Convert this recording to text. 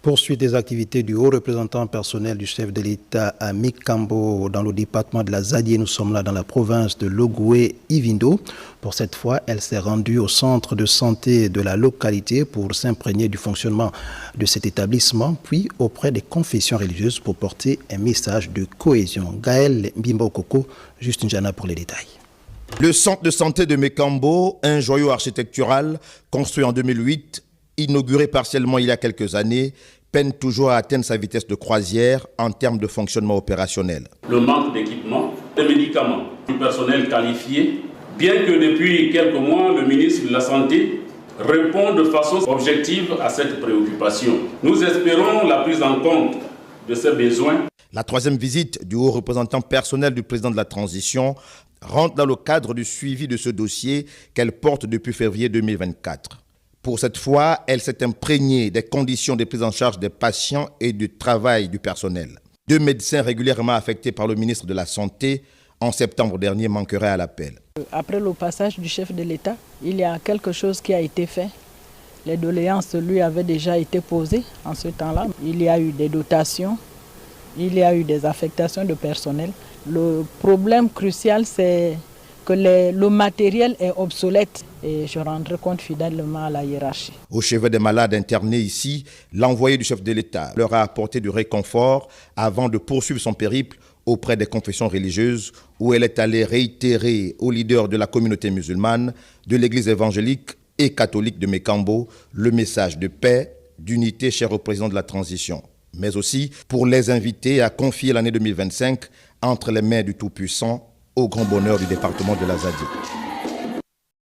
Poursuite des activités du haut représentant personnel du chef de l'État à Mekambo dans le département de la Zadie. Nous sommes là dans la province de Logoué-Ivindo. Pour cette fois, elle s'est rendue au centre de santé de la localité pour s'imprégner du fonctionnement de cet établissement, puis auprès des confessions religieuses pour porter un message de cohésion. Gaël Mbimbo-Koko, Justine Jana pour les détails. Le centre de santé de Mekambo, un joyau architectural construit en 2008, inauguré partiellement il y a quelques années, peine toujours à atteindre sa vitesse de croisière en termes de fonctionnement opérationnel. Le manque d'équipements, de médicaments, du personnel qualifié, bien que depuis quelques mois, le ministre de la Santé répond de façon objective à cette préoccupation. Nous espérons la prise en compte de ces besoins. La troisième visite du haut représentant personnel du président de la transition rentre dans le cadre du suivi de ce dossier qu'elle porte depuis février 2024. Pour cette fois, elle s'est imprégnée des conditions de prise en charge des patients et du travail du personnel. 2 médecins régulièrement affectés par le ministre de la Santé en septembre dernier manqueraient à l'appel. Après le passage du chef de l'État, il y a quelque chose qui a été fait. Les doléances lui avaient déjà été posées en ce temps-là. Il y a eu des dotations, il y a eu des affectations de personnel. Le problème crucial, c'est que le matériel est obsolète et je rendrai compte fidèlement à la hiérarchie. Au chevet des malades internés ici, l'envoyé du chef de l'État leur a apporté du réconfort avant de poursuivre son périple auprès des confessions religieuses où elle est allée réitérer aux leaders de la communauté musulmane, de l'église évangélique et catholique de Mekambo le message de paix, d'unité cher au président de la transition, mais aussi pour les inviter à confier l'année 2025 entre les mains du Tout-Puissant au grand bonheur du département de la Zadie.